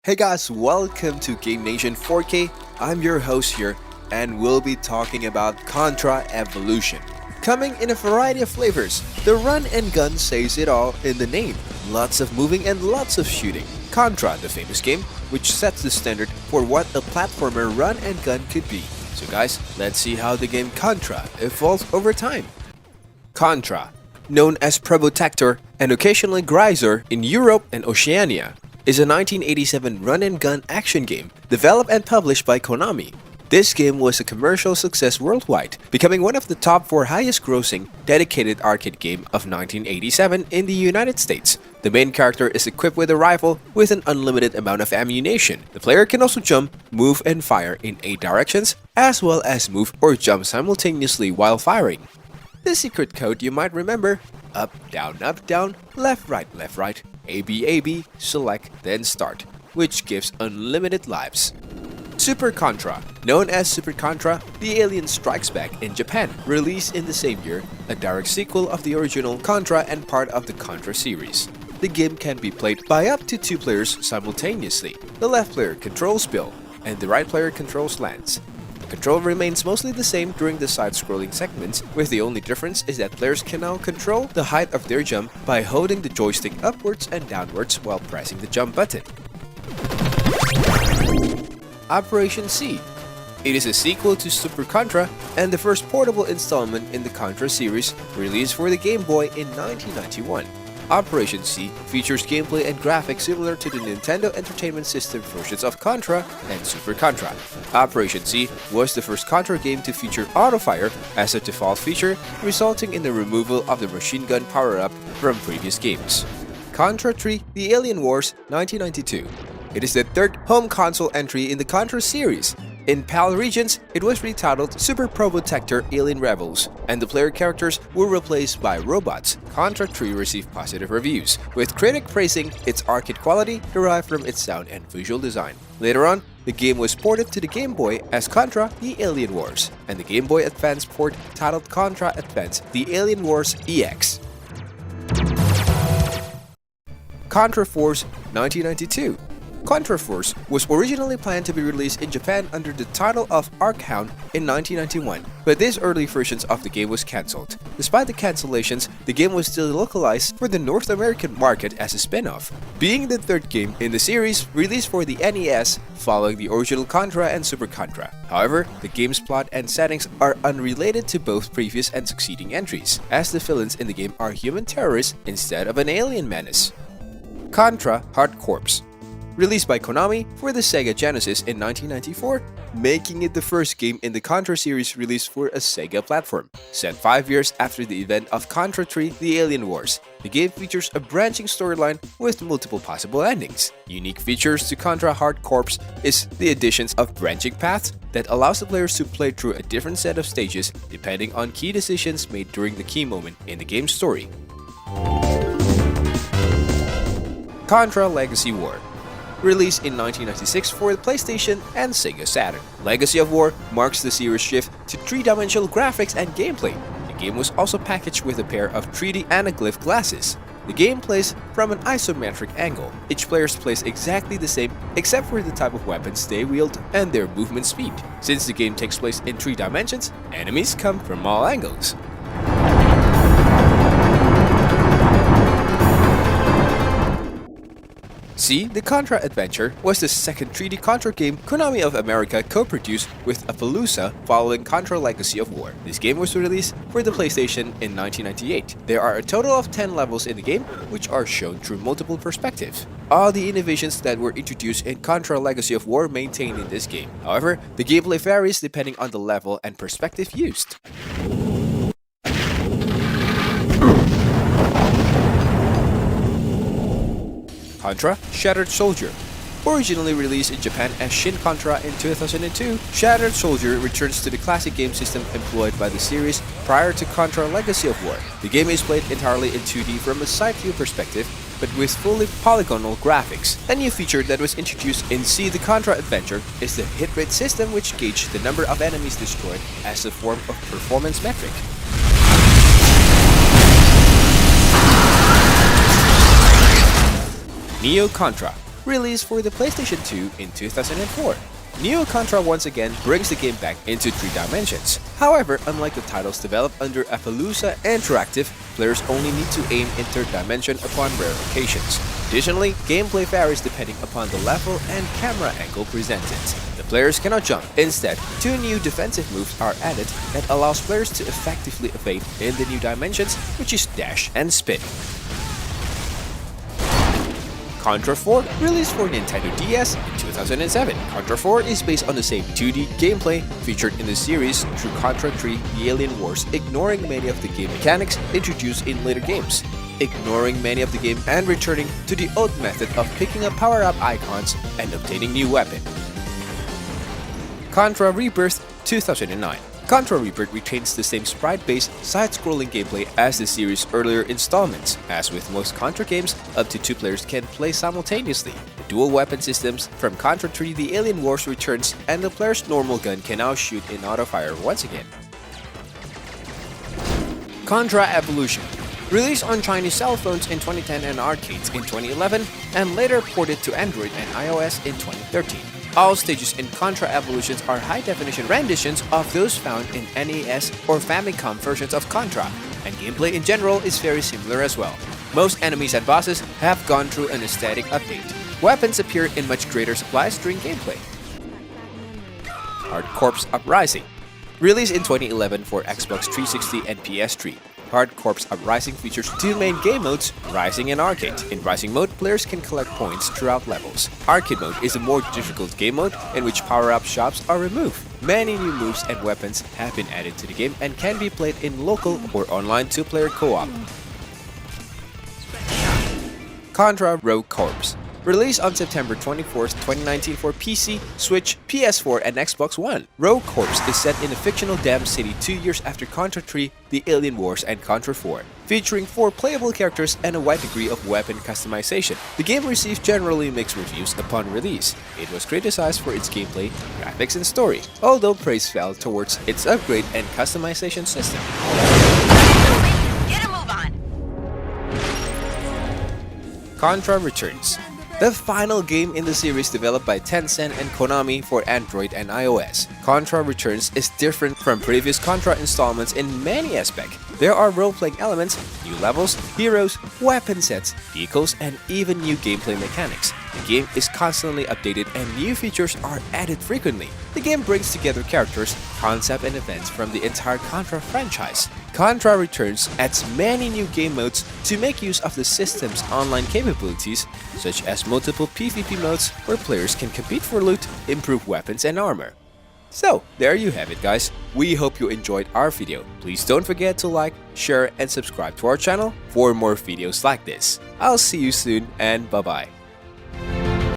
Hey guys, welcome to Game Nation 4K. I'm your host here, and we'll be talking about Contra Evolution. Coming in a variety of flavors, the run and gun says it all in the name. Lots of moving and lots of shooting. Contra, the famous game, which sets the standard for what a platformer run and gun could be. So guys, let's see how the game Contra evolves over time. Contra, known as Probotector and occasionally Greiser in Europe and Oceania, is a 1987 run-and-gun action game developed and published by Konami. This game was a commercial success worldwide, becoming one of the top 4 highest-grossing dedicated arcade game of 1987 in the United States. The main character is equipped with a rifle with an unlimited amount of ammunition. The player can also jump, move, and fire in 8 directions, as well as move or jump simultaneously while firing. The secret code you might remember: up, down, left, right, A, B, select, then start, which gives unlimited lives. Super Contra, known as Super Contra, The Alien Strikes Back in Japan, released in the same year, a direct sequel of the original Contra and part of the Contra series. The game can be played by up to 2 players simultaneously. The left player controls Bill, and the right player controls Lance. The control remains mostly the same during the side-scrolling segments, with the only difference is that players can now control the height of their jump by holding the joystick upwards and downwards while pressing the jump button. Operation C. It is a sequel to Super Contra and the first portable installment in the Contra series, released for the Game Boy in 1991. Operation C features gameplay and graphics similar to the Nintendo Entertainment System versions of Contra and Super Contra. Operation C was the first Contra game to feature auto-fire as a default feature, resulting in the removal of the machine gun power-up from previous games. Contra 3: The Alien Wars 1992. It is the 3rd home console entry in the Contra series. In PAL regions, it was retitled Super Probotector Alien Rebels, and the player characters were replaced by robots. Contra 3 received positive reviews, with critics praising its arcade quality derived from its sound and visual design. Later on, the game was ported to the Game Boy as Contra The Alien Wars, and the Game Boy Advance port titled Contra Advance The Alien Wars EX. Contra Force 1992. Contra Force was originally planned to be released in Japan under the title of Arkhound in 1991, but these early versions of the game was cancelled. Despite the cancellations, the game was still localized for the North American market as a spin-off, being the 3rd game in the series released for the NES following the original Contra and Super Contra. However, the game's plot and settings are unrelated to both previous and succeeding entries, as the villains in the game are human terrorists instead of an alien menace. Contra Hard Corps. Released by Konami for the Sega Genesis in 1994, making it the first game in the Contra series released for a Sega platform. Set 5 years after the event of Contra 3: The Alien Wars, the game features a branching storyline with multiple possible endings. Unique features to Contra Hard Corps is the additions of branching paths that allows the players to play through a different set of stages depending on key decisions made during the key moment in the game's story. Contra Legacy War. Released in 1996 for the PlayStation and Sega Saturn. Legacy of War marks the series' shift to 3-dimensional graphics and gameplay. The game was also packaged with a pair of 3D anaglyph glasses. The game plays from an isometric angle. Each player plays exactly the same except for the type of weapons they wield and their movement speed. Since the game takes place in 3 dimensions, enemies come from all angles. C. The Contra Adventure was the 2nd 3D Contra game Konami of America co-produced with Appaloosa following Contra Legacy of War. This game was released for the PlayStation in 1998. There are a total of 10 levels in the game, which are shown through multiple perspectives. All the innovations that were introduced in Contra Legacy of War maintained in this game. However, the gameplay varies depending on the level and perspective used. Contra Shattered Soldier. Originally released in Japan as Shin Contra in 2002, Shattered Soldier returns to the classic game system employed by the series prior to Contra Legacy of War. The game is played entirely in 2D from a side view perspective, but with fully polygonal graphics. A new feature that was introduced in C: The Contra Adventure is the hit rate system, which gauges the number of enemies destroyed as a form of performance metric. Neo Contra. released for the PlayStation 2 in 2004. New Contra once again brings the game back into 3 dimensions. However, unlike the titles developed under Appaloosa Interactive, players only need to aim in 3rd dimension upon rare occasions. Additionally, gameplay varies depending upon the level and camera angle presented. The players cannot jump. Instead, 2 new defensive moves are added that allows players to effectively evade in the new dimensions, which is dash and spin. Contra 4, released for Nintendo DS in 2007. Contra 4 is based on the same 2D gameplay featured in the series through Contra 3 The Alien Wars, ignoring many of the game mechanics introduced in later games, ignoring many of the game and returning to the old method of picking up power-up icons and obtaining new weapon. Contra ReBirth 2009. Contra ReBirth retains the same sprite-based, side-scrolling gameplay as the series' earlier installments. As with most Contra games, up to 2 players can play simultaneously. The dual weapon systems from Contra 3 The Alien Wars returns, and the player's normal gun can now shoot in auto-fire once again. Contra Evolution. Released on Chinese cell phones in 2010 and arcades in 2011, and later ported to Android and iOS in 2013. All stages in Contra Evolutions are high-definition renditions of those found in NES or Famicom versions of Contra, and gameplay in general is very similar as well. Most enemies and bosses have gone through an aesthetic update. Weapons appear in much greater supplies during gameplay. Hard Corps Uprising. Released in 2011 for Xbox 360 and PS3. Hard Corps Uprising features 2 main game modes, Rising and Arcade. In Rising mode, players can collect points throughout levels. Arcade mode is a more difficult game mode in which power-up shops are removed. Many new moves and weapons have been added to the game and can be played in local or online 2-player co-op. Contra Rogue Corps. Released on September 24, 2019 for PC, Switch, PS4, and Xbox One. Rogue Corps is set in a fictional dam city 2 years after Contra 3, The Alien Wars, and Contra 4, featuring 4 playable characters and a wide degree of weapon customization. The game received generally mixed reviews upon release. It was criticized for its gameplay, graphics, and story, although praise fell towards its upgrade and customization system. Get a move on. Contra Returns. The final game in the series developed by Tencent and Konami for Android and iOS. Contra Returns is different from previous Contra installments in many aspects. There are role-playing elements, new levels, heroes, weapon sets, vehicles, and even new gameplay mechanics. The game is constantly updated and new features are added frequently. The game brings together characters, concepts, and events from the entire Contra franchise. Contra Returns adds many new game modes to make use of the system's online capabilities, such as multiple PvP modes where players can compete for loot, improve weapons, and armor. So, there you have it, guys. We hope you enjoyed our video. Please don't forget to like, share, and subscribe to our channel for more videos like this. I'll see you soon, and bye-bye.